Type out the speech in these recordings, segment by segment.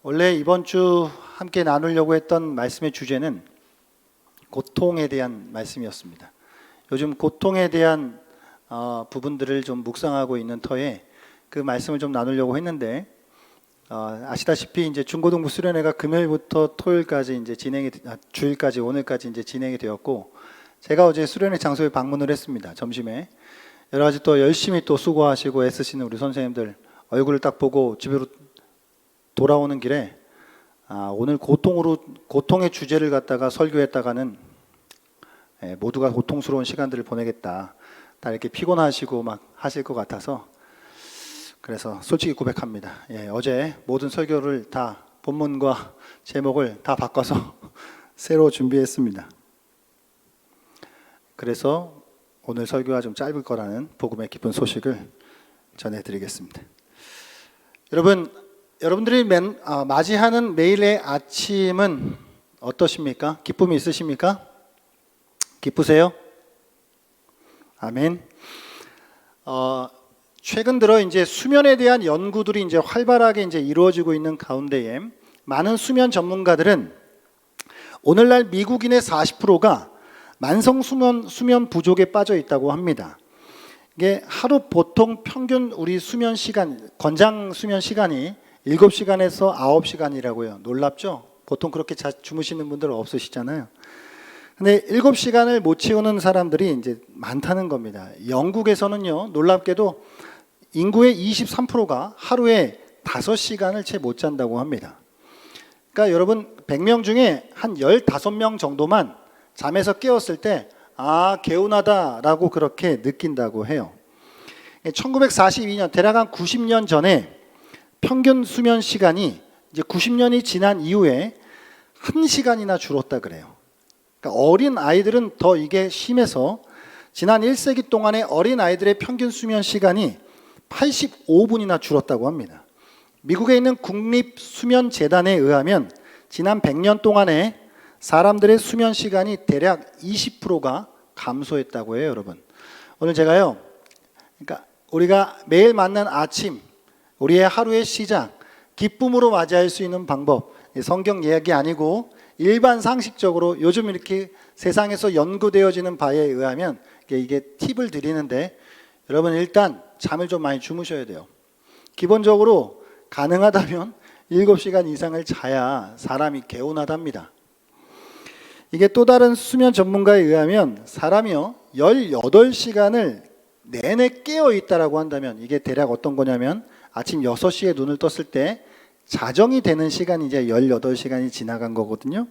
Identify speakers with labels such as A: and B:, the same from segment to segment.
A: 원래 이번 주 함께 나누려고 했던 말씀의 주제는 고통에 대한 말씀이었습니다. 요즘 고통에 대한 부분들을 좀 묵상하고 있는 터에 그 말씀을 좀 나누려고 했는데 아시다시피 이제 중고등부 수련회가 금요일부터 토요일까지 이제 주일까지 오늘까지 이제 진행이 되었고, 제가 어제 수련회 장소에 방문을 했습니다. 점심에 여러 가지 또 열심히 또 수고하시고 애쓰시는 우리 선생님들 얼굴을 딱 보고 집으로 돌아오는 길에 오늘 고통의 주제를 갖다가 설교했다가는 모두가 고통스러운 시간들을 보내겠다, 다 이렇게 피곤하시고 막 하실 것 같아서, 그래서 솔직히 고백합니다. 어제 모든 설교를 다 본문과 제목을 다 바꿔서 새로 준비했습니다. 그래서 오늘 설교가 좀 짧을 거라는 복음의 기쁜 소식을 전해드리겠습니다. 여러분들이 맞이하는 매일의 아침은 어떠십니까? 기쁨이 있으십니까? 기쁘세요? 아멘. 최근 들어 이제 수면에 대한 연구들이 이제 활발하게 이제 이루어지고 있는 가운데에 많은 수면 전문가들은 오늘날 미국인의 40%가 만성 수면 부족에 빠져 있다고 합니다. 이게 하루 보통 평균 우리 수면 시간, 권장 수면 시간이 7시간에서 9시간이라고요. 놀랍죠? 보통 그렇게 주무시는 분들 없으시잖아요. 근데 7시간을 못 채우는 사람들이 이제 많다는 겁니다. 영국에서는요, 놀랍게도 인구의 23%가 하루에 5시간을 채 못 잔다고 합니다. 그러니까 여러분, 100명 중에 한 15명 정도만 잠에서 깨었을 때 개운하다라고 그렇게 느낀다고 해요. 1942년, 대략 한 90년 전에 평균 수면 시간이 이제 90년이 지난 이후에 1시간이나 줄었다 그래요. 그러니까 어린 아이들은 더 이게 심해서 지난 1세기 동안의 어린 아이들의 평균 수면 시간이 85분이나 줄었다고 합니다. 미국에 있는 국립수면재단에 의하면 지난 100년 동안에 사람들의 수면 시간이 대략 20%가 감소했다고 해요, 여러분. 오늘 제가요, 그러니까 우리가 매일 맞는 아침, 우리의 하루의 시작, 기쁨으로 맞이할 수 있는 방법, 성경 이야기 아니고 일반 상식적으로 요즘 이렇게 세상에서 연구되어지는 바에 의하면 이게 팁을 드리는데, 여러분 일단 잠을 좀 많이 주무셔야 돼요. 기본적으로 가능하다면 7시간 이상을 자야 사람이 개운하답니다. 이게 또 다른 수면 전문가에 의하면 사람이요 18시간을 내내 깨어 있다라고 한다면, 이게 대략 어떤 거냐면 아침 6시에 눈을 떴을 때 자정이 되는 시간이 이제 18시간이 지나간 거거든요.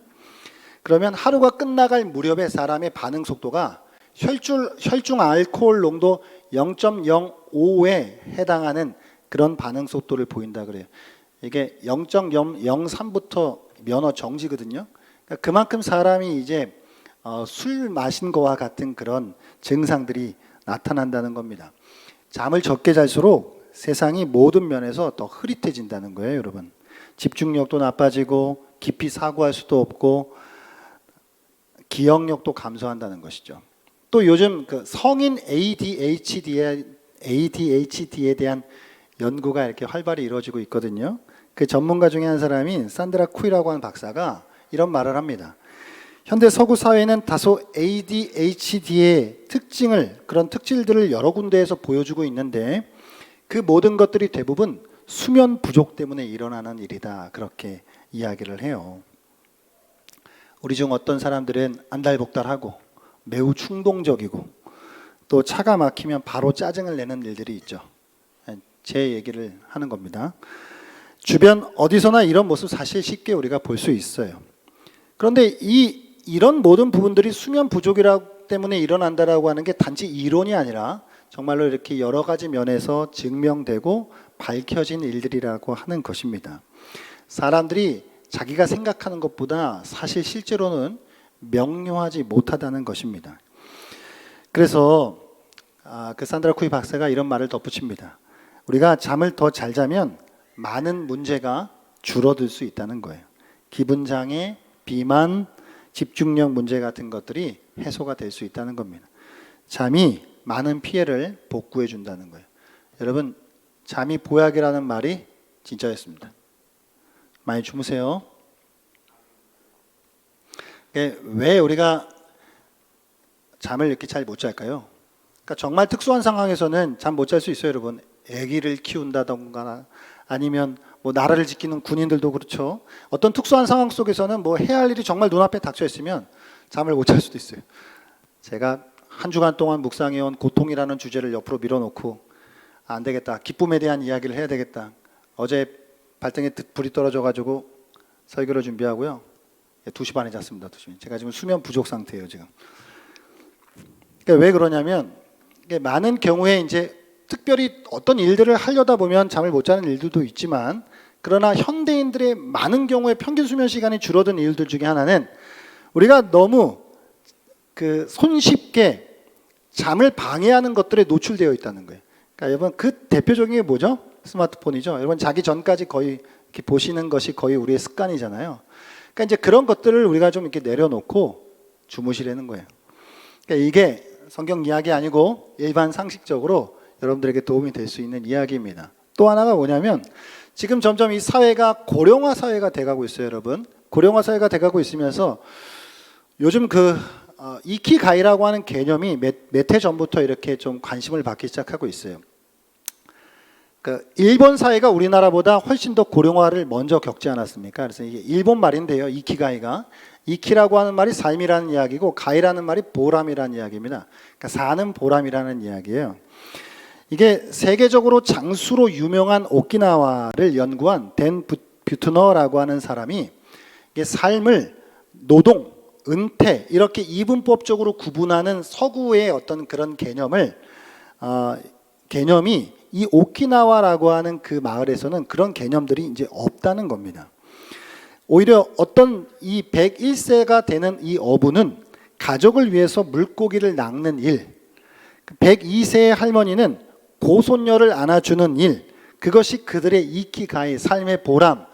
A: 그러면 하루가 끝나갈 무렵에 사람의 반응 속도가 혈중 알코올 농도 0.05에 해당하는 그런 반응 속도를 보인다 그래요. 이게 0.003부터 면허 정지거든요. 그러니까 그만큼 사람이 이제 술 마신 거와 같은 그런 증상들이 나타난다는 겁니다. 잠을 적게 잘수록 세상이 모든 면에서 더 흐릿해진다는 거예요, 여러분. 집중력도 나빠지고 깊이 사고할 수도 없고 기억력도 감소한다는 것이죠. 또 요즘 그 성인 ADHD에 대한 연구가 이렇게 활발히 이루어지고 있거든요. 그 전문가 중에 한 사람인 산드라 쿠이라고 하는 박사가 이런 말을 합니다. 현대 서구 사회는 다소 ADHD의 그런 특질들을 여러 군데에서 보여주고 있는데, 그 모든 것들이 대부분 수면 부족 때문에 일어나는 일이다, 그렇게 이야기를 해요. 우리 중 어떤 사람들은 안달복달하고 매우 충동적이고 또 차가 막히면 바로 짜증을 내는 일들이 있죠. 제 얘기를 하는 겁니다. 주변 어디서나 이런 모습 사실 쉽게 우리가 볼 수 있어요. 그런데 이런 모든 부분들이 수면 부족 때문에 일어난다라고 하는 게 단지 이론이 아니라 정말로 이렇게 여러 가지 면에서 증명되고 밝혀진 일들이라고 하는 것입니다. 사람들이 자기가 생각하는 것보다 사실 실제로는 명료하지 못하다는 것입니다. 그래서 그 산드라 쿠이 박사가 이런 말을 덧붙입니다. 우리가 잠을 더 잘 자면 많은 문제가 줄어들 수 있다는 거예요. 기분장애, 비만, 집중력 문제 같은 것들이 해소가 될 수 있다는 겁니다. 잠이 많은 피해를 복구해 준다는 거예요. 여러분, 잠이 보약이라는 말이 진짜였습니다. 많이 주무세요. 왜 우리가 잠을 이렇게 잘 못 잘까요? 그러니까 정말 특수한 상황에서는 잠 못 잘 수 있어요, 여러분. 아기를 키운다던가 아니면 뭐 나라를 지키는 군인들도 그렇죠. 어떤 특수한 상황 속에서는 뭐 해야 할 일이 정말 눈앞에 닥쳐 있으면 잠을 못 잘 수도 있어요. 제가 한 주간 동안 묵상해온 고통이라는 주제를 옆으로 밀어놓고 안 되겠다, 기쁨에 대한 이야기를 해야 되겠다. 어제 발등에 불이 떨어져가지고 설교를 준비하고요. 2시 반에 잤습니다. 2시. 제가 지금 수면 부족 상태예요, 지금. 그러니까 왜 그러냐면 많은 경우에 이제 특별히 어떤 일들을 하려다 보면 잠을 못 자는 일들도 있지만, 그러나 현대인들의 많은 경우에 평균 수면 시간이 줄어든 이유들 중에 하나는 우리가 너무 손쉽게 잠을 방해하는 것들에 노출되어 있다는 거예요. 그러니까 여러분, 그 대표적인 게 뭐죠? 스마트폰이죠. 여러분, 자기 전까지 거의 이렇게 보시는 것이 거의 우리의 습관이잖아요. 그러니까 이제 그런 것들을 우리가 좀 이렇게 내려놓고 주무시라는 거예요. 그러니까 이게 성경 이야기 아니고 일반 상식적으로 여러분들에게 도움이 될 수 있는 이야기입니다. 또 하나가 뭐냐면, 지금 점점 이 사회가 고령화 사회가 돼가고 있어요, 여러분. 고령화 사회가 돼가고 있으면서 요즘 이키가이라고 하는 개념이 몇 해 전부터 이렇게 좀 관심을 받기 시작하고 있어요. 일본 사회가 우리나라보다 훨씬 더 고령화를 먼저 겪지 않았습니까? 그래서 이게 일본 말인데요, 이키가이가. 이키라고 하는 말이 삶이라는 이야기고, 가이라는 말이 보람이라는 이야기입니다. 그러니까 사는 보람이라는 이야기예요. 이게 세계적으로 장수로 유명한 오키나와를 연구한 댄 뷰트너라고 하는 사람이 이게 삶을 노동, 은퇴 이렇게 이분법적으로 구분하는 서구의 어떤 그런 개념이 이 오키나와라고 하는 그 마을에서는 그런 개념들이 이제 없다는 겁니다. 오히려 어떤 이 101세가 되는 이 어부는 가족을 위해서 물고기를 낚는 일, 102세의 할머니는 고손녀를 안아주는 일, 그것이 그들의 이키가이, 삶의 보람,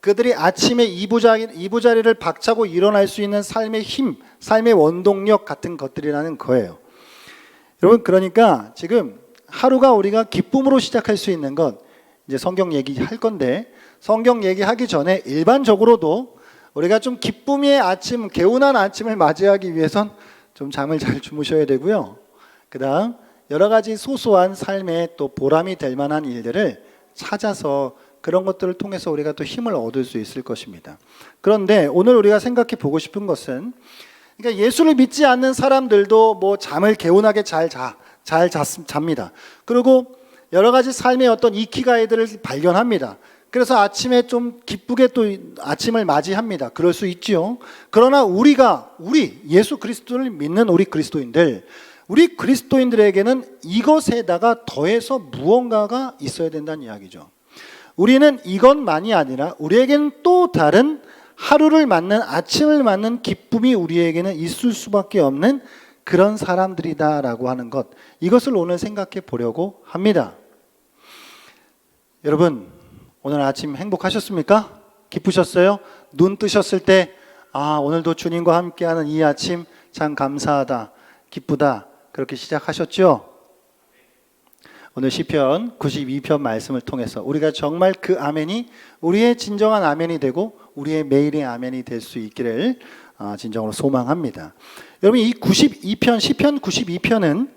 A: 그들이 아침에 이부자리를 박차고 일어날 수 있는 삶의 힘, 삶의 원동력 같은 것들이라는 거예요. 여러분, 그러니까 지금 하루가 우리가 기쁨으로 시작할 수 있는 것, 이제 성경 얘기할 건데, 성경 얘기하기 전에 일반적으로도 우리가 좀 기쁨의 아침, 개운한 아침을 맞이하기 위해선 좀 잠을 잘 주무셔야 되고요. 그 다음 여러 가지 소소한 삶에 또 보람이 될 만한 일들을 찾아서 그런 것들을 통해서 우리가 또 힘을 얻을 수 있을 것입니다. 그런데 오늘 우리가 생각해 보고 싶은 것은, 그러니까 예수를 믿지 않는 사람들도 뭐 잠을 개운하게 잘 잡니다. 그리고 여러 가지 삶의 어떤 이키가이들을 발견합니다. 그래서 아침에 좀 기쁘게 또 아침을 맞이합니다. 그럴 수 있지요. 그러나 우리 예수 그리스도를 믿는 우리 그리스도인들에게는 이것에다가 더해서 무언가가 있어야 된다는 이야기죠. 우리는 이것만이 아니라 우리에게는 또 다른 하루를 맞는, 아침을 맞는 기쁨이 우리에게는 있을 수밖에 없는 그런 사람들이다라고 하는 것, 이것을 오늘 생각해 보려고 합니다. 여러분, 오늘 아침 행복하셨습니까? 기쁘셨어요? 눈 뜨셨을 때 오늘도 주님과 함께하는 이 아침 참 감사하다, 기쁘다, 그렇게 시작하셨죠? 오늘 시편 92편 말씀을 통해서 우리가 정말 그 아멘이 우리의 진정한 아멘이 되고 우리의 매일의 아멘이 될 수 있기를 진정으로 소망합니다. 여러분, 이 시편 92편은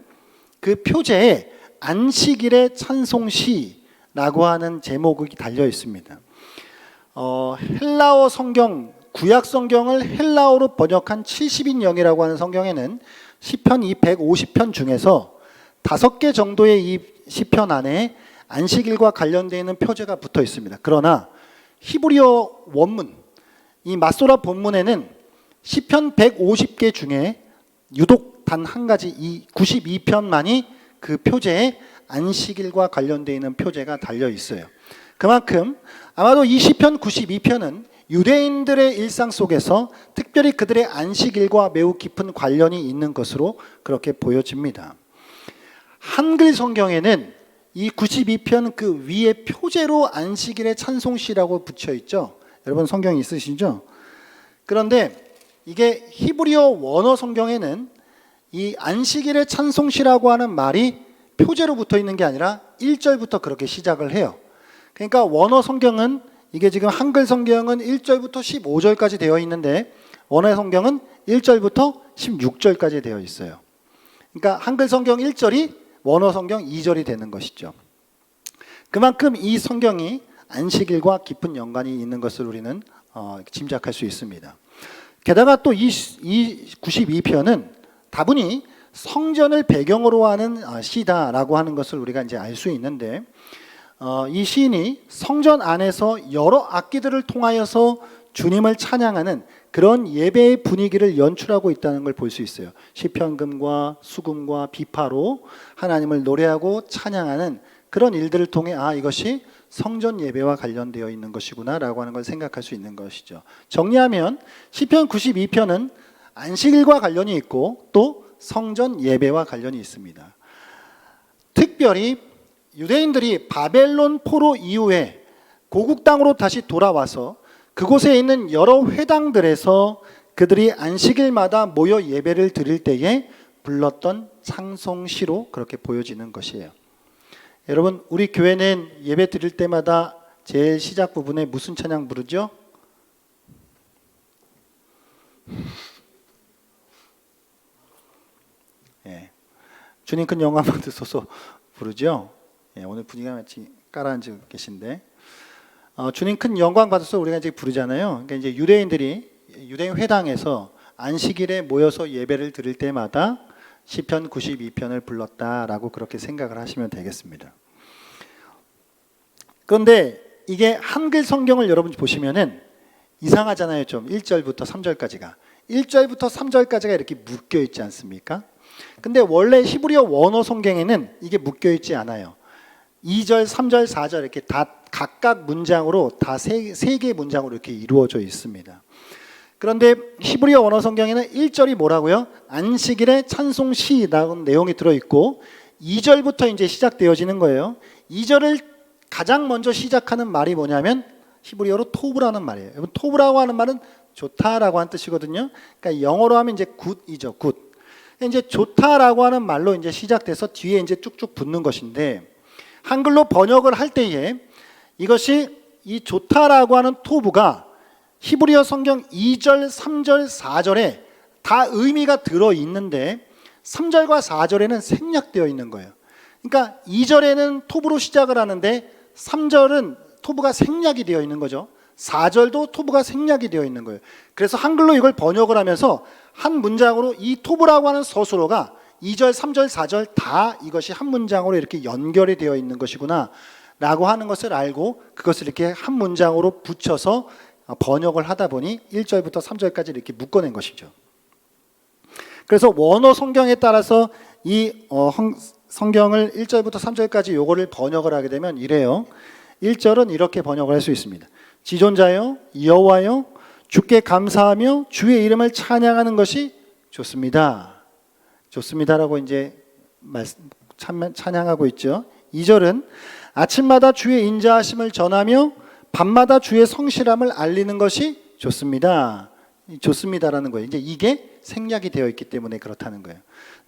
A: 그 표제에 안식일의 찬송시라고 하는 제목이 달려 있습니다. 헬라어 성경, 구약 성경을 헬라어로 번역한 70인역이라고 하는 성경에는 시편 이 150편 중에서 5개 정도의 이 시편 안에 안식일과 관련되어 있는 표제가 붙어 있습니다. 그러나 히브리어 원문, 이 마소라 본문에는 시편 150개 중에 유독 단 한 가지, 이 92편만이 그 표제에 안식일과 관련되어 있는 표제가 달려 있어요. 그만큼 아마도 이 시편 92편은 유대인들의 일상 속에서 특별히 그들의 안식일과 매우 깊은 관련이 있는 것으로 그렇게 보여집니다. 한글 성경에는 이 92편 그 위에 표제로 안식일의 찬송시라고 붙여 있죠. 여러분, 성경 있으시죠? 그런데 이게 히브리어 원어 성경에는 이 안식일의 찬송시라고 하는 말이 표제로 붙어 있는 게 아니라 1절부터 그렇게 시작을 해요. 그러니까 원어 성경은 이게 지금 한글 성경은 1절부터 15절까지 되어 있는데 원어 성경은 1절부터 16절까지 되어 있어요. 그러니까 한글 성경 1절이 원어 성경 2절이 되는 것이죠. 그만큼 이 성경이 안식일과 깊은 연관이 있는 것을 우리는 짐작할 수 있습니다. 게다가 또 이 92편은 다분히 성전을 배경으로 하는 시다라고 하는 것을 우리가 이제 알 수 있는데, 이 시인이 성전 안에서 여러 악기들을 통하여서 주님을 찬양하는 그런 예배의 분위기를 연출하고 있다는 걸 볼 수 있어요. 시편금과 수금과 비파로 하나님을 노래하고 찬양하는 그런 일들을 통해 이것이 성전 예배와 관련되어 있는 것이구나 라고 하는 걸 생각할 수 있는 것이죠. 정리하면 시편 92편은 안식일과 관련이 있고 또 성전 예배와 관련이 있습니다. 특별히 유대인들이 바벨론 포로 이후에 고국 땅으로 다시 돌아와서 그곳에 있는 여러 회당들에서 그들이 안식일마다 모여 예배를 드릴 때에 불렀던 찬송시로 그렇게 보여지는 것이에요. 여러분, 우리 교회는 예배 드릴 때마다 제일 시작 부분에 무슨 찬양 부르죠? 예, 주님 큰 영광 받으소서 부르죠. 예, 오늘 분위기가 마치 깔아앉아 계신데, 주님 큰 영광 받으소서 우리가 이제 부르잖아요. 그러니까 이제 유대인 회당에서 안식일에 모여서 예배를 드릴 때마다 시편 92편을 불렀다라고 그렇게 생각을 하시면 되겠습니다. 그런데 이게 한글 성경을 여러분 보시면은 이상하잖아요. 좀 1절부터 3절까지가 1절부터 3절까지가 이렇게 묶여 있지 않습니까? 근데 원래 히브리어 원어 성경에는 이게 묶여 있지 않아요. 2절, 3절, 4절 이렇게 다 각각 문장으로 다 세 개의 문장으로 이렇게 이루어져 있습니다. 그런데 히브리어 원어 성경에는 1절이 뭐라고요? 안식일의 찬송시라는 내용이 들어있고 2절부터 이제 시작되어지는 거예요. 2절을 가장 먼저 시작하는 말이 뭐냐면 히브리어로 토브라는 말이에요. 여러분, 토브라고 하는 말은 좋다라고 하는 뜻이거든요. 그러니까 영어로 하면 이제 굿이죠, 굿. 이제 좋다라고 하는 말로 이제 시작돼서 뒤에 이제 쭉쭉 붙는 것인데, 한글로 번역을 할 때에 이것이 이 좋다라고 하는 토브가 히브리어 성경 2절, 3절, 4절에 다 의미가 들어있는데 3절과 4절에는 생략되어 있는 거예요. 그러니까 2절에는 토브로 시작을 하는데 3절은 토브가 생략이 되어 있는 거죠. 4절도 토브가 생략이 되어 있는 거예요. 그래서 한글로 이걸 번역을 하면서 한 문장으로 이 토브라고 하는 서술어가 2절, 3절, 4절 다 이것이 한 문장으로 이렇게 연결이 되어 있는 것이구나 라고 하는 것을 알고 그것을 이렇게 한 문장으로 붙여서 번역을 하다 보니 1절부터 3절까지 이렇게 묶어낸 것이죠. 그래서 원어 성경에 따라서 이 성경을 1절부터 3절까지 요거를 번역을 하게 되면 이래요. 1절은 이렇게 번역을 할 수 있습니다. 지존자여 여호와여 주께 감사하며 주의 이름을 찬양하는 것이 좋습니다. 좋습니다라고 이제 찬양하고 있죠. 2절은 아침마다 주의 인자하심을 전하며 밤마다 주의 성실함을 알리는 것이 좋습니다. 좋습니다라는 거예요. 이제 이게 생략이 되어 있기 때문에 그렇다는 거예요.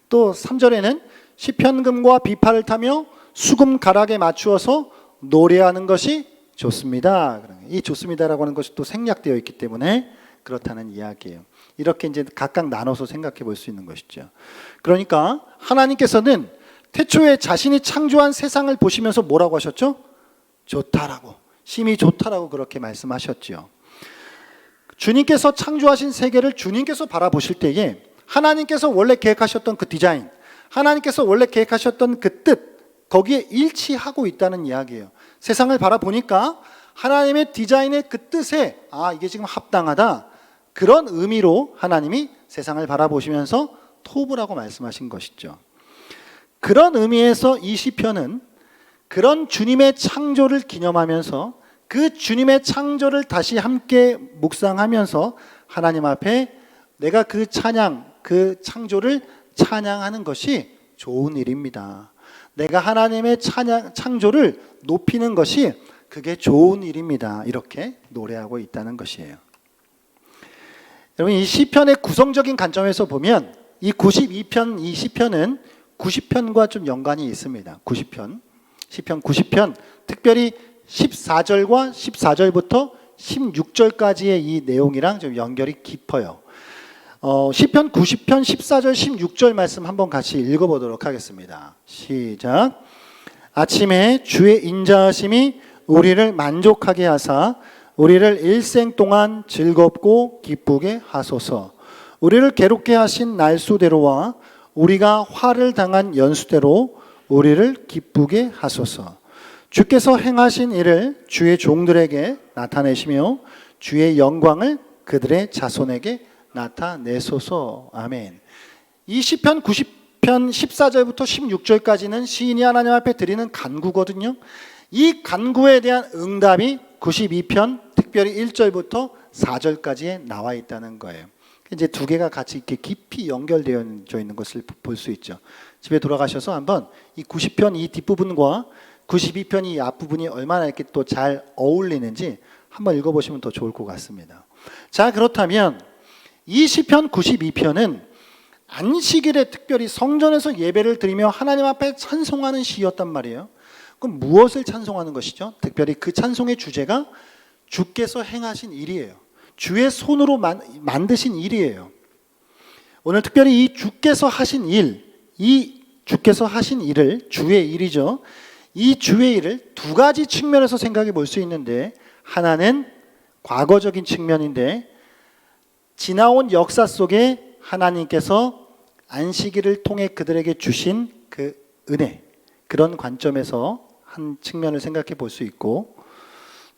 A: 또 3절에는 시편금과 비파를 타며 수금 가락에 맞추어서 노래하는 것이 좋습니다. 이 좋습니다라고 하는 것이 또 생략되어 있기 때문에 그렇다는 이야기예요. 이렇게 이제 각각 나눠서 생각해 볼 수 있는 것이죠. 그러니까 하나님께서는 태초에 자신이 창조한 세상을 보시면서 뭐라고 하셨죠? 좋다라고, 심히 좋다라고 그렇게 말씀하셨죠. 주님께서 창조하신 세계를 주님께서 바라보실 때에 하나님께서 원래 계획하셨던 그 디자인, 하나님께서 원래 계획하셨던 그 뜻, 거기에 일치하고 있다는 이야기예요. 세상을 바라보니까 하나님의 디자인의 그 뜻에 이게 지금 합당하다, 그런 의미로 하나님이 세상을 바라보시면서 토브라고 말씀하신 것이죠. 그런 의미에서 이 시편은 그런 주님의 창조를 기념하면서 그 주님의 창조를 다시 함께 묵상하면서 하나님 앞에 내가 그 찬양, 그 창조를 찬양하는 것이 좋은 일입니다. 내가 하나님의 창조를 높이는 것이 그게 좋은 일입니다. 이렇게 노래하고 있다는 것이에요. 여러분, 이 시편의 구성적인 관점에서 보면 이 92편, 이 시편은 90편과 좀 연관이 있습니다. 90편, 시편 90편, 특별히 14절과 14절부터 16절까지의 이 내용이랑 좀 연결이 깊어요. 시편 90편 14절 16절 말씀 한번 같이 읽어보도록 하겠습니다. 시작. 아침에 주의 인자하심이 우리를 만족하게 하사 우리를 일생 동안 즐겁고 기쁘게 하소서. 우리를 괴롭게 하신 날수대로와 우리가 화를 당한 연수대로 우리를 기쁘게 하소서. 주께서 행하신 일을 주의 종들에게 나타내시며 주의 영광을 그들의 자손에게 나타내소서. 아멘. 이 시편 90편 14절부터 16절까지는 시인이 하나님 앞에 드리는 간구거든요. 이 간구에 대한 응답이 92편 특별히 1절부터 4절까지에 나와 있다는 거예요. 이제 두 개가 같이 이렇게 깊이 연결되어 있는 것을 볼 수 있죠. 집에 돌아가셔서 한번 이 90편 이 뒷부분과 92편 이 앞부분이 얼마나 이렇게 또 잘 어울리는지 한번 읽어보시면 더 좋을 것 같습니다. 자, 그렇다면 이 시편 92편은 안식일에 특별히 성전에서 예배를 드리며 하나님 앞에 찬송하는 시였단 말이에요. 그럼 무엇을 찬송하는 것이죠? 특별히 그 찬송의 주제가 주께서 행하신 일이에요. 주의 손으로 만드신 일이에요. 오늘 특별히 이 주께서 하신 일, 이 주께서 하신 일을 주의 일이죠. 이 주의 일을 두 가지 측면에서 생각해 볼 수 있는데, 하나는 과거적인 측면인데 지나온 역사 속에 하나님께서 안식일을 통해 그들에게 주신 그 은혜, 그런 관점에서 한 측면을 생각해 볼 수 있고,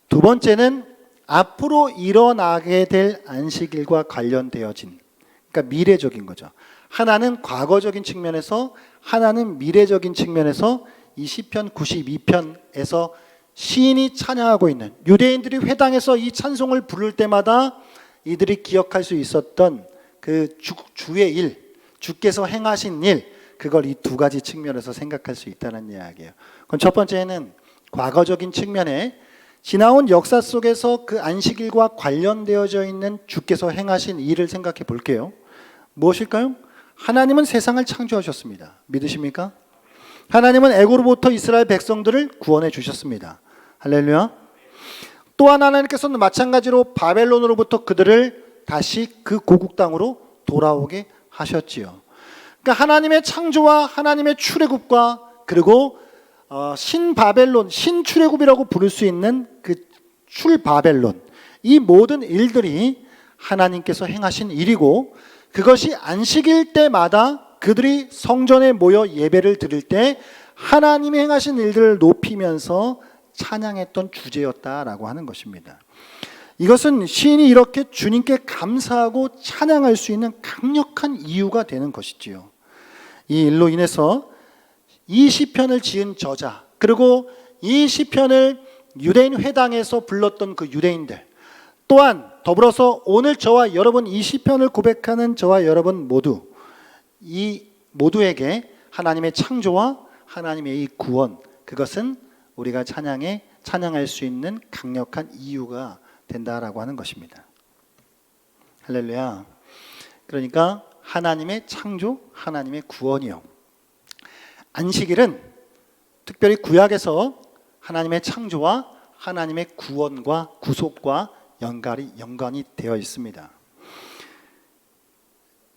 A: 두 번째는 앞으로 일어나게 될 안식일과 관련되어진, 그러니까 미래적인 거죠. 하나는 과거적인 측면에서, 하나는 미래적인 측면에서 이 시편 92편에서 시인이 찬양하고 있는, 유대인들이 회당에서 이 찬송을 부를 때마다 이들이 기억할 수 있었던 그 주의 일, 주께서 행하신 일, 그걸 이 두 가지 측면에서 생각할 수 있다는 이야기예요. 그럼 첫 번째는 과거적인 측면에 지나온 역사 속에서 그 안식일과 관련되어져 있는 주께서 행하신 일을 생각해 볼게요. 무엇일까요? 하나님은 세상을 창조하셨습니다. 믿으십니까? 하나님은 애고로부터 이스라엘 백성들을 구원해 주셨습니다. 할렐루야. 또한 하나님께서는 마찬가지로 바벨론으로부터 그들을 다시 그 고국 땅으로 돌아오게 하셨지요. 그러니까 하나님의 창조와 하나님의 출애굽과 그리고 신바벨론, 신출애굽이라고 부를 수 있는 그 출바벨론, 이 모든 일들이 하나님께서 행하신 일이고, 그것이 안식일 때마다 그들이 성전에 모여 예배를 드릴 때 하나님이 행하신 일들을 높이면서 찬양했던 주제였다라고 하는 것입니다. 이것은 시인이 이렇게 주님께 감사하고 찬양할 수 있는 강력한 이유가 되는 것이지요. 이 일로 인해서 이 시편을 지은 저자, 그리고 이 시편을 유대인 회당에서 불렀던 그 유대인들, 또한 더불어서 오늘 저와 여러분, 이 시편을 고백하는 저와 여러분 모두, 이 모두에게 하나님의 창조와 하나님의 이 구원, 그것은 우리가 찬양할 수 있는 강력한 이유가 된다라고 하는 것입니다. 할렐루야. 그러니까 하나님의 창조, 하나님의 구원이요. 안식일은 특별히 구약에서 하나님의 창조와 하나님의 구원과 구속과 연관이 되어 있습니다.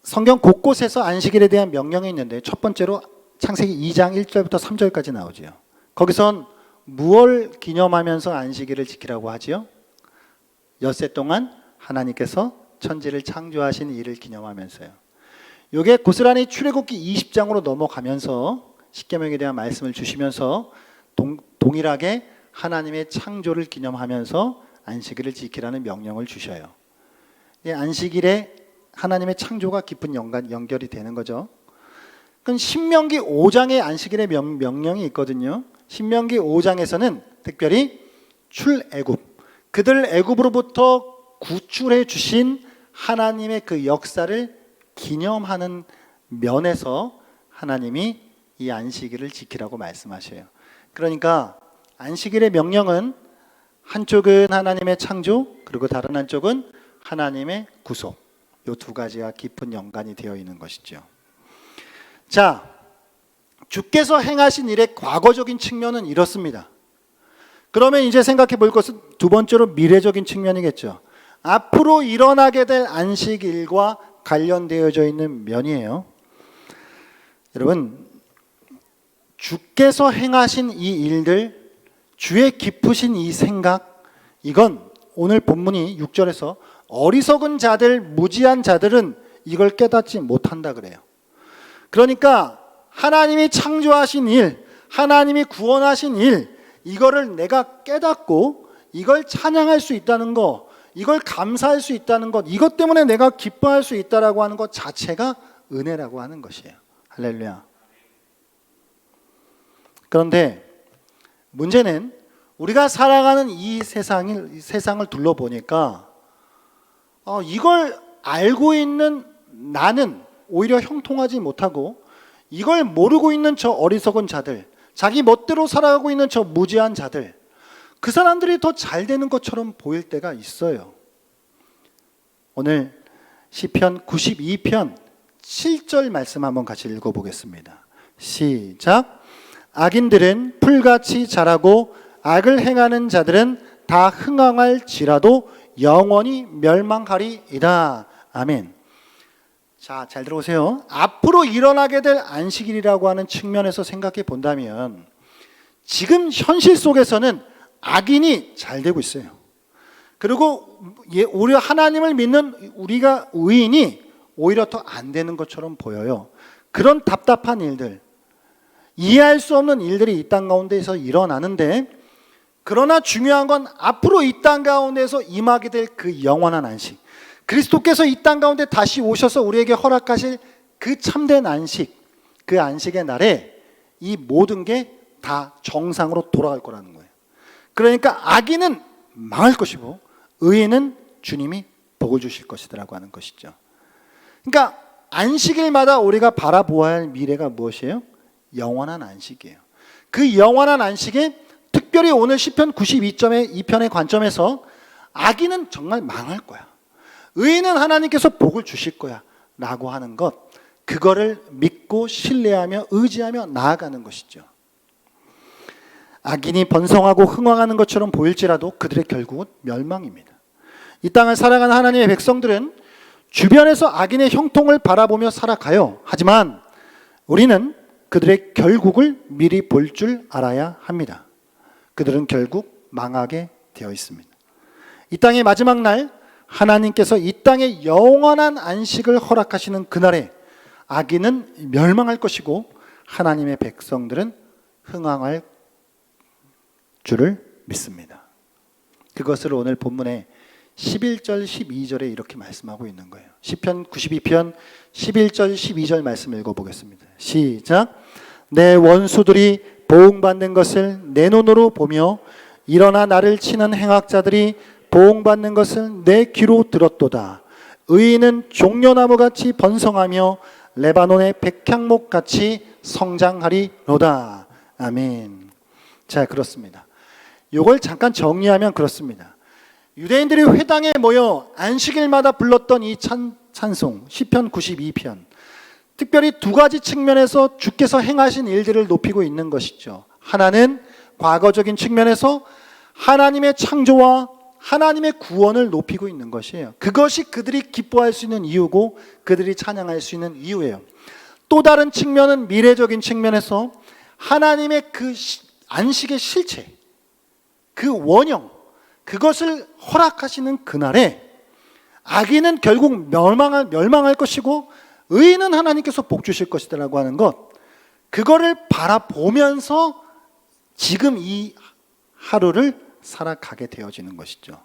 A: 성경 곳곳에서 안식일에 대한 명령이 있는데, 첫 번째로 창세기 2장 1절부터 3절까지 나오죠. 거기선 무엇을 기념하면서 안식일을 지키라고 하지요? 엿새 동안 하나님께서 천지를 창조하신 일을 기념하면서요. 이게 고스란히 출애굽기 20장으로 넘어가면서 십계명에 대한 말씀을 주시면서 동일하게 하나님의 창조를 기념하면서 안식일을 지키라는 명령을 주셔요. 안식일에 하나님의 창조가 깊은 연결이 되는 거죠. 그럼 신명기 5장의 안식일의 명령이 있거든요. 신명기 5장에서는 특별히 출애굽, 그들 애굽으로부터 구출해 주신 하나님의 그 역사를 기념하는 면에서 하나님이 이 안식일을 지키라고 말씀하셔요. 그러니까 안식일의 명령은 한쪽은 하나님의 창조, 그리고 다른 한쪽은 하나님의 구속, 이 두 가지가 깊은 연관이 되어 있는 것이죠. 자, 주께서 행하신 일의 과거적인 측면은 이렇습니다. 그러면 이제 생각해 볼 것은 두 번째로 미래적인 측면이겠죠. 앞으로 일어나게 될 안식일과 관련되어져 있는 면이에요. 여러분, 주께서 행하신 이 일들, 주의 깊으신 이 생각, 이건 오늘 본문이 6절에서 어리석은 자들, 무지한 자들은 이걸 깨닫지 못한다 그래요. 그러니까 하나님이 창조하신 일, 하나님이 구원하신 일, 이거를 내가 깨닫고 이걸 찬양할 수 있다는 거, 이걸 감사할 수 있다는 것, 이것 때문에 내가 기뻐할 수 있다라고 하는 것 자체가 은혜라고 하는 것이에요. 할렐루야. 그런데 문제는 우리가 살아가는 이 세상을 둘러보니까 이걸 알고 있는 나는 오히려 형통하지 못하고, 이걸 모르고 있는 저 어리석은 자들, 자기 멋대로 살아가고 있는 저 무지한 자들, 그 사람들이 더 잘 되는 것처럼 보일 때가 있어요. 오늘 시편 92편 7절 말씀 한번 같이 읽어보겠습니다. 시작. 악인들은 풀같이 자라고 악을 행하는 자들은 다 흥황할지라도 영원히 멸망하리이다. 아멘. 자, 잘 들어오세요. 앞으로 일어나게 될 안식일이라고 하는 측면에서 생각해 본다면 지금 현실 속에서는 악인이 잘 되고 있어요. 그리고 오히려 하나님을 믿는 우리가 의인이 오히려 더 안 되는 것처럼 보여요. 그런 답답한 일들, 이해할 수 없는 일들이 이 땅 가운데에서 일어나는데, 그러나 중요한 건 앞으로 이 땅 가운데에서 임하게 될 그 영원한 안식, 그리스도께서 이 땅 가운데 다시 오셔서 우리에게 허락하실 그 참된 안식, 그 안식의 날에 이 모든 게 다 정상으로 돌아갈 거라는 거예요. 그러니까 악인은 망할 것이고 의인은 주님이 복을 주실 것이라고 하는 것이죠. 그러니까 안식일마다 우리가 바라보아야 할 미래가 무엇이에요? 영원한 안식이에요. 그 영원한 안식에 특별히 오늘 시편 92편의 관점에서 악인은 정말 망할 거야, 의인은 하나님께서 복을 주실 거야 라고 하는 것, 그거를 믿고 신뢰하며 의지하며 나아가는 것이죠. 악인이 번성하고 흥왕하는 것처럼 보일지라도 그들의 결국은 멸망입니다. 이 땅을 살아가는 하나님의 백성들은 주변에서 악인의 형통을 바라보며 살아가요. 하지만 우리는 그들의 결국을 미리 볼 줄 알아야 합니다. 그들은 결국 망하게 되어 있습니다. 이 땅의 마지막 날 하나님께서 이 땅에 영원한 안식을 허락하시는 그날에 악인은 멸망할 것이고 하나님의 백성들은 흥왕할 줄을 믿습니다. 그것을 오늘 본문에 11절 12절에 이렇게 말씀하고 있는 거예요. 시편 92편 11절 12절 말씀 읽어보겠습니다. 시작. 내 원수들이 보응받는 것을 내 눈으로 보며 일어나 나를 치는 행악자들이 보응받는 것을 내 귀로 들었도다. 의인은 종려나무같이 번성하며 레바논의 백향목같이 성장하리로다. 아멘. 자, 그렇습니다. 이걸 잠깐 정리하면 그렇습니다. 유대인들이 회당에 모여 안식일마다 불렀던 이 찬송 시편 92편, 특별히 두 가지 측면에서 주께서 행하신 일들을 높이고 있는 것이죠. 하나는 과거적인 측면에서 하나님의 창조와 하나님의 구원을 높이고 있는 것이에요. 그것이 그들이 기뻐할 수 있는 이유고 그들이 찬양할 수 있는 이유예요. 또 다른 측면은 미래적인 측면에서 하나님의 그 안식의 실체, 그 원형, 그것을 허락하시는 그날에 악인은 결국 멸망할 것이고 의인은 하나님께서 복 주실 것이라고 하는 것, 그거를 바라보면서 지금 이 하루를 살아가게 되어지는 것이죠.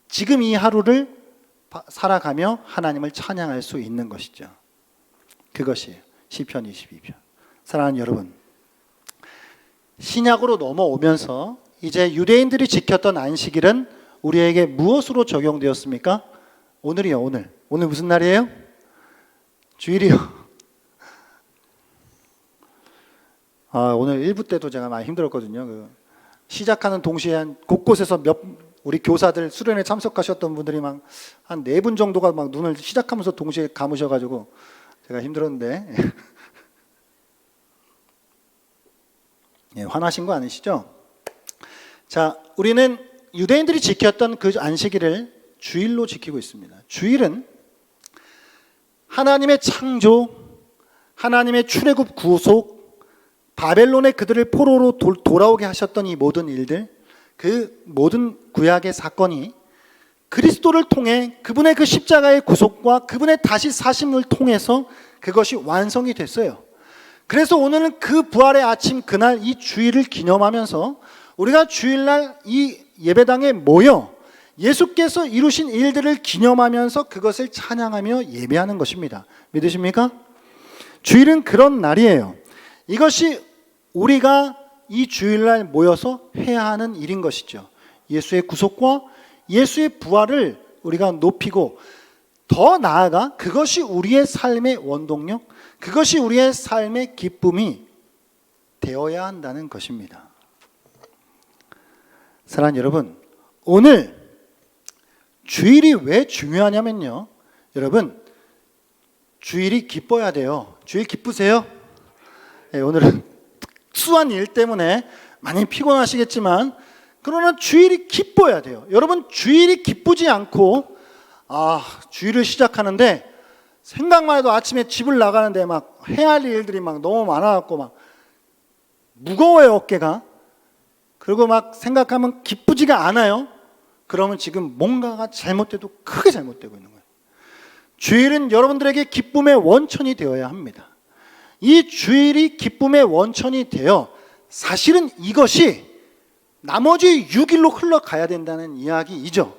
A: 지금 이 하루를 살아가며 하나님을 찬양할 수 있는 것이죠. 그것이 시편 22편. 사랑하는 여러분, 신약으로 넘어오면서 이제 유대인들이 지켰던 안식일은 우리에게 무엇으로 적용되었습니까? 오늘이요. 오늘 무슨 날이에요? 주일이요. 오늘 1부 때도 제가 많이 힘들었거든요. 시작하는 동시에 한 곳곳에서 우리 교사들 수련회 참석하셨던 분들이 막 한 4분 정도가 막 눈을 시작하면서 동시에 감으셔가지고 제가 힘들었는데 예, 화나신 거 아니시죠? 자, 우리는 유대인들이 지켰던 그 안식일을 주일로 지키고 있습니다. 주일은 하나님의 창조, 하나님의 출애굽 구속, 바벨론에 그들을 포로로 돌아오게 하셨던 이 모든 일들, 그 모든 구약의 사건이 그리스도를 통해 그분의 그 십자가의 구속과 그분의 다시 사심을 통해서 그것이 완성이 됐어요. 그래서 오늘은 그 부활의 아침 그날 이 주일을 기념하면서 우리가 주일날 이 예배당에 모여 예수께서 이루신 일들을 기념하면서 그것을 찬양하며 예배하는 것입니다. 믿으십니까? 주일은 그런 날이에요. 이것이 우리가 이 주일날 모여서 해야 하는 일인 것이죠. 예수의 구속과 예수의 부활을 우리가 높이고 더 나아가 그것이 우리의 삶의 원동력, 그것이 우리의 삶의 기쁨이 되어야 한다는 것입니다. 사랑하는 여러분, 오늘 주일이 왜 중요하냐면요, 여러분, 주일이 기뻐야 돼요. 주일 기쁘세요? 네, 오늘은 특수한 일 때문에 많이 피곤하시겠지만 그러나 주일이 기뻐야 돼요. 여러분, 주일이 기쁘지 않고 주일을 시작하는데 생각만 해도 아침에 집을 나가는데 막 해야 할 일들이 막 너무 많아갖고 막 무거워요, 어깨가. 그리고 막 생각하면 기쁘지가 않아요. 그러면 지금 뭔가가 잘못돼도 크게 잘못되고 있는 거예요. 주일은 여러분들에게 기쁨의 원천이 되어야 합니다. 이 주일이 기쁨의 원천이 되어 사실은 이것이 나머지 6일로 흘러가야 된다는 이야기이죠.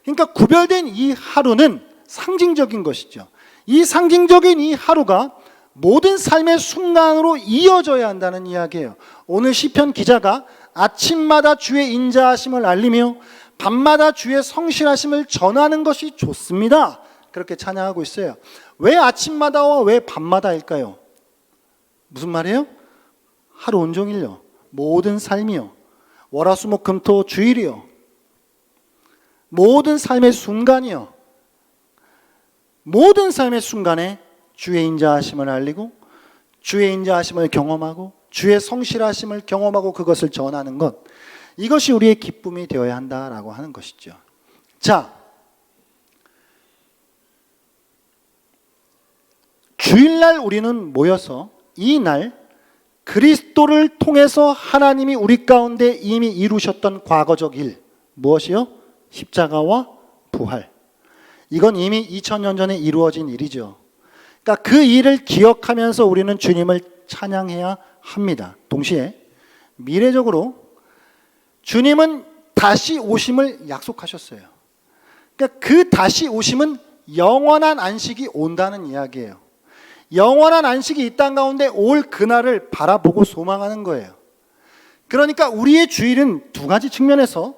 A: 그러니까 구별된 이 하루는 상징적인 것이죠. 이 상징적인 이 하루가 모든 삶의 순간으로 이어져야 한다는 이야기예요. 오늘 시편 기자가 아침마다 주의 인자하심을 알리며 밤마다 주의 성실하심을 전하는 것이 좋습니다. 그렇게 찬양하고 있어요. 왜 아침마다와 왜 밤마다일까요? 무슨 말이에요? 하루 온종일요. 모든 삶이요. 월화수목금토 주일이요. 모든 삶의 순간이요. 모든 삶의 순간에 주의 인자하심을 알리고 주의 인자하심을 경험하고 주의 성실하심을 경험하고 그것을 전하는 것, 이것이 우리의 기쁨이 되어야 한다라고 하는 것이죠. 자, 주일날 우리는 모여서 이 날 그리스도를 통해서 하나님이 우리 가운데 이미 이루셨던 과거적 일, 무엇이요? 십자가와 부활. 이건 이미 2000년 전에 이루어진 일이죠. 그러니까 그 일을 기억하면서 우리는 주님을 찬양해야 합니다. 동시에 미래적으로 주님은 다시 오심을 약속하셨어요. 그러니까 그 다시 오심은 영원한 안식이 온다는 이야기예요. 영원한 안식이 이 땅 가운데 올 그날을 바라보고 소망하는 거예요. 그러니까 우리의 주일은 두 가지 측면에서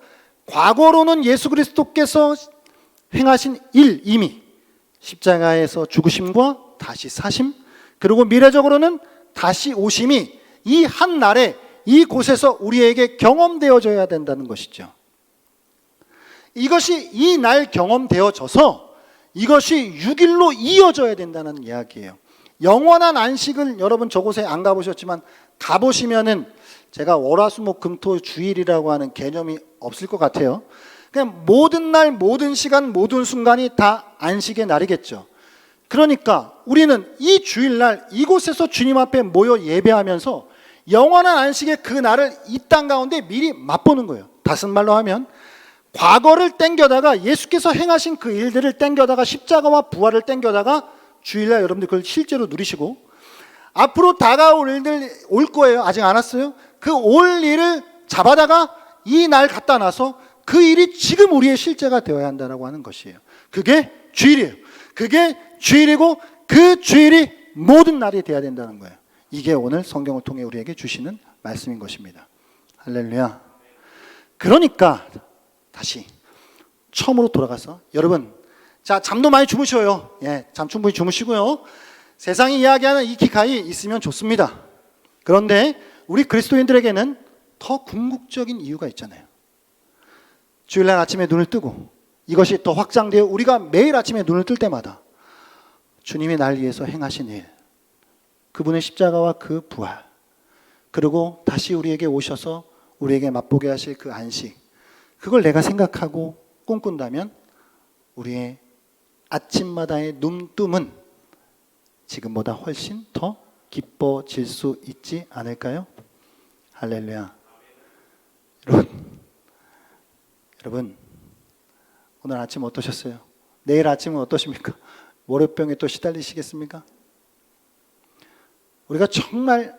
A: 과거로는 예수 그리스도께서 행하신 일, 이미 십자가에서 죽으심과 다시 사심, 그리고 미래적으로는 다시 오심이 이 한 날에 이곳에서 우리에게 경험되어져야 된다는 것이죠. 이것이 이 날 경험되어져서 이것이 6일로 이어져야 된다는 이야기예요. 영원한 안식을 여러분 저곳에 안 가보셨지만 가보시면은 제가 월화수목금토 주일이라고 하는 개념이 없을 것 같아요. 그냥 모든 날, 모든 시간, 모든 순간이 다 안식의 날이겠죠. 그러니까 우리는 이 주일날 이곳에서 주님 앞에 모여 예배하면서 영원한 안식의 그 날을 이 땅 가운데 미리 맛보는 거예요. 다른 말로 하면 과거를 땡겨다가 예수께서 행하신 그 일들을 땡겨다가 십자가와 부활을 땡겨다가 주일날 여러분들 그걸 실제로 누리시고 앞으로 다가올 일들 올 거예요. 아직 안 왔어요. 그 올 일을 잡아다가 이 날 갖다 놔서 그 일이 지금 우리의 실제가 되어야 한다고 하는 것이에요. 그게 주일이에요. 그게 주일이고 그 주일이 모든 날이 되어야 된다는 거예요. 이게 오늘 성경을 통해 우리에게 주시는 말씀인 것입니다. 할렐루야. 그러니까 다시 처음으로 돌아가서 여러분, 자, 잠도 많이 주무셔요. 예, 잠 충분히 주무시고요. 세상이 이야기하는 이 기카이 있으면 좋습니다. 그런데 우리 그리스도인들에게는 더 궁극적인 이유가 있잖아요. 주일날 아침에 눈을 뜨고 이것이 더 확장되어 우리가 매일 아침에 눈을 뜰 때마다 주님이 날 위해서 행하신 일, 그분의 십자가와 그 부활, 그리고 다시 우리에게 오셔서 우리에게 맛보게 하실 그 안식, 그걸 내가 생각하고 꿈꾼다면 우리의 아침마다의 눈뜸은 지금보다 훨씬 더 기뻐질 수 있지 않을까요? 할렐루야. 여러분 오늘 아침 어떠셨어요? 내일 아침은 어떠십니까? 월요병에 또 시달리시겠습니까? 우리가 정말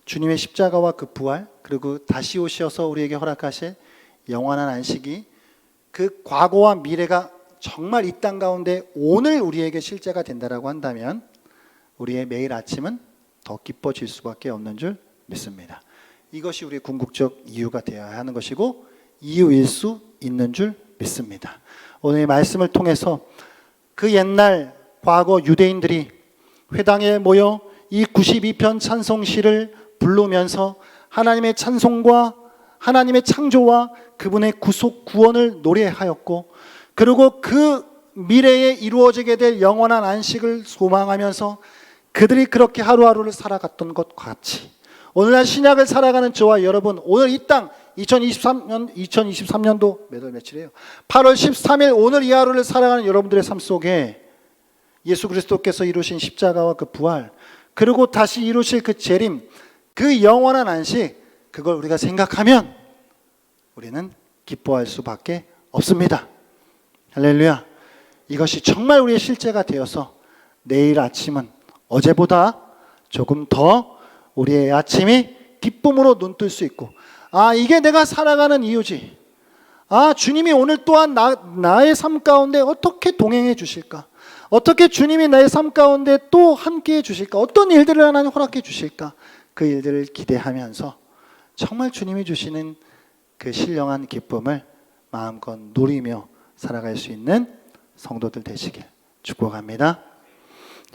A: 주님의 십자가와 그 부활, 그리고 다시 오셔서 우리에게 허락하실 영원한 안식이, 그 과거와 미래가 정말 이 땅 가운데 오늘 우리에게 실제가 된다라고 한다면 우리의 매일 아침은 더 기뻐질 수밖에 없는 줄 믿습니다. 이것이 우리의 궁극적 이유가 되어야 하는 것이고 이유일 수 있는 줄 믿습니다. 오늘 이 말씀을 통해서 그 옛날 과거 유대인들이 회당에 모여 이 92편 찬송시를 부르면서 하나님의 찬송과 하나님의 창조와 그분의 구속 구원을 노래하였고, 그리고 그 미래에 이루어지게 될 영원한 안식을 소망하면서 그들이 그렇게 하루하루를 살아갔던 것 같이 오늘날 신약을 살아가는 저와 여러분, 오늘 이 땅 2023년도 몇 월 며칠이에요? 8월 13일 오늘 이 하루를 살아가는 여러분들의 삶 속에 예수 그리스도께서 이루신 십자가와 그 부활, 그리고 다시 이루실 그 재림, 그 영원한 안식, 그걸 우리가 생각하면 우리는 기뻐할 수밖에 없습니다. 할렐루야. 이것이 정말 우리의 실제가 되어서 내일 아침은 어제보다 조금 더 우리의 아침이 기쁨으로 눈뜰 수 있고, 아, 이게 내가 살아가는 이유지. 아, 주님이 오늘 또한 나의 삶 가운데 어떻게 동행해 주실까? 어떻게 주님이 나의 삶 가운데 또 함께 해 주실까? 어떤 일들을 하나님 허락해 주실까? 그 일들을 기대하면서 정말 주님이 주시는 그 신령한 기쁨을 마음껏 누리며 살아갈 수 있는 성도들 되시길 축복합니다.